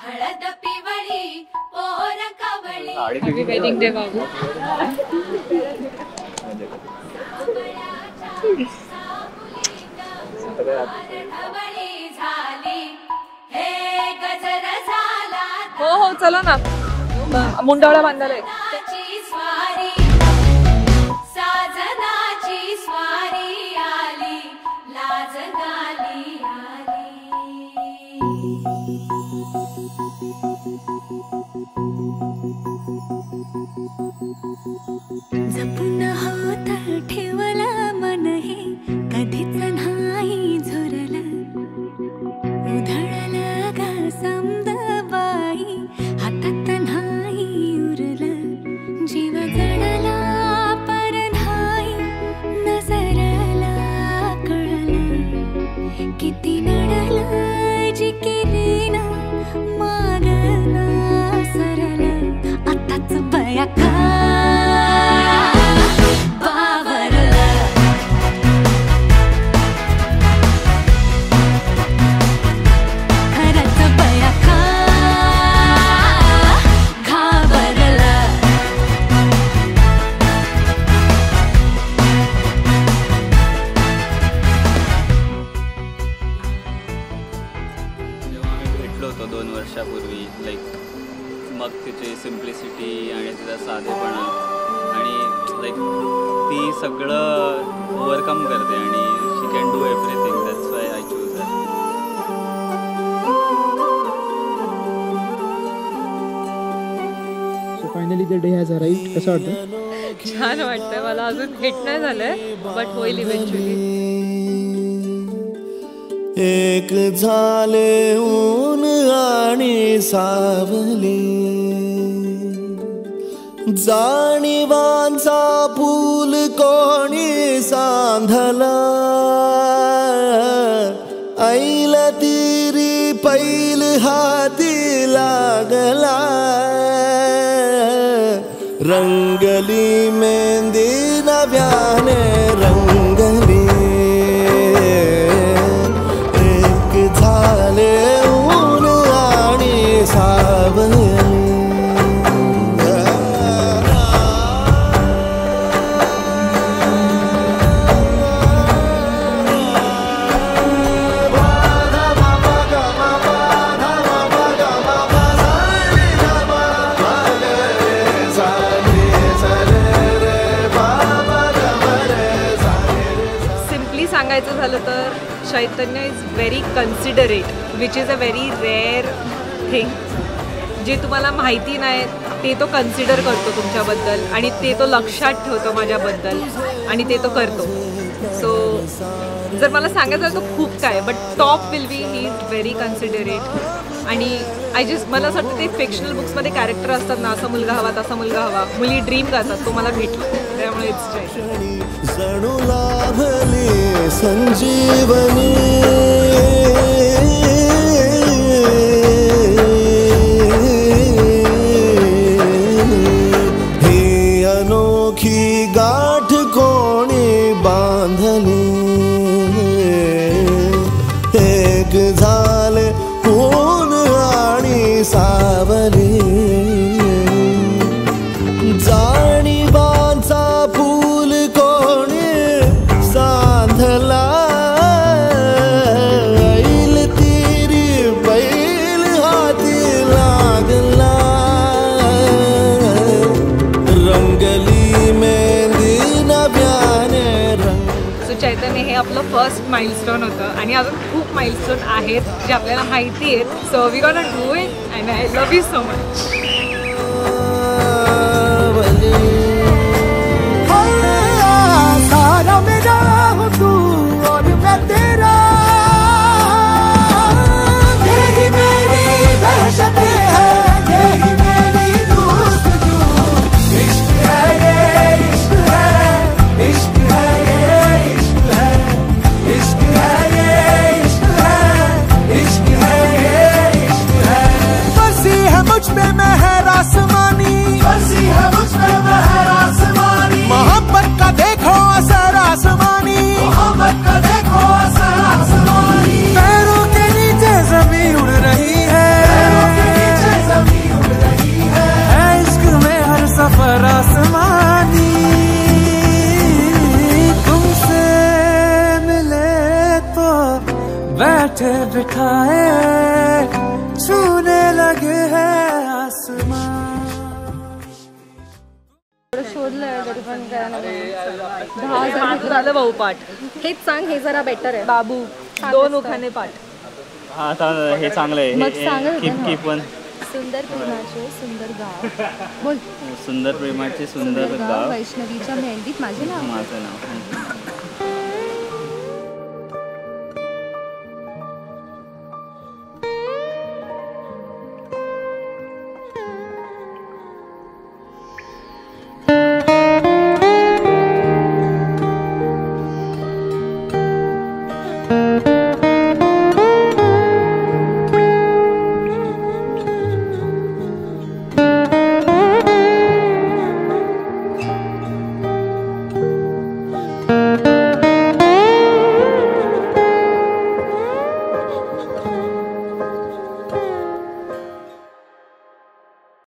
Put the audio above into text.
हळद पिवळी पोर कवळी हॅपी वेडिंग डे बाबू. हो हो चला ना, मुंडावळा बांधायला आहे. साजनाची स्वारी आली लाज गाली जपून होत ठेवला मन हे कधीच नाही झुरला उधळला गा समद बाई हातात नाही उरला जीव जडला पर नाही नजरला कळला किती नडला जी केली ना मागला सरला आताच बया का होतो 2 वर्षापूर्वी, लाईक मग तिची सिम्प्लिसिटी आणि तिचा साधेपणा आणि लाईक ती सगळं ओव्हरकम करते आणि she can do everything. That's why I choose her. So finally the day has arrived. कसं वाटतं? छान वाटतंय मला. अजून हिट नाही झालंय बट होईल इव्हेंच्युअली. एक झाले ऊन आणि सावली जाणीवांचा फूल कोणी सांधला ऐल तिरी पैल हाती लागला रंगली मेहंदी नव्याने रंगली झाले ऊन आणि सावली. सिम्पली सांगायचं झालं तर Chaitanya is very considerate, which is a very rare thing. जे तुम्हाला माहिती नाही ते तो कन्सिडर करतो तुमच्याबद्दल आणि ते तो लक्षात ठेवतो माझ्याबद्दल आणि ते तो करतो. सो जर मला सांगायचं झालं तर खूप काय, but top will be he is very considerate. आणि मला असं वाटतं ते फिक्शनल बुक्समध्ये कॅरेक्टर असतात ना, असा मुलगा हवा तसा मुलगा हवा, मुली ड्रीम करतात, तो मला भेटला. त्यामुळे इट्स जणू लाभली संजीवनी ही अनोखी गाठ कोणी बांधली एक झाले ऊन आणि सावली जाणीवांचा फूल कोणी सांधला ऐल तिरी बैल हाती लागला रंगली मेहंदी नव्याने रंग. सो चैतन्य हे आपलं फर्स्ट माइलस्टोन होतं आणि अजून खूप माइलस्टोन आहेत जे आपल्याला माहिती आहेत. So we gonna do it and I love you so much. सारा मेरा हूँ तू और मैं तेरा यही मेरी दहशत है यही मेरी दोस्तजू इश्क है ये इश्क है इश्क है ये इश्क है इश्क है ये इश्क है इश्क है ये इश्क है. बसी है मुझ पे मेहर आसमानी बसी है मुझ पे मेहर आसमानी मोहब्बत का देखो असर आसमानी मोहब्बत का देखो असर बैठे बिठाए छूने लगे हैं आसमान. शोधलंय तरी पण काय नाही. 10,000 झालं भाऊ पाठ. हेच सांग, हे जरा बेटर आहे. बाबू 2 उखाणे पाठ. हा आता हे चांगलं आहे. मग सांगत होते ना. की पण सुंदर प्रेमाचे सुंदर गाव. बोल. सुंदर प्रेमाचे सुंदर गाव, वैष्णवीच्या मेहंदीत माझे नाव. माझं नाव.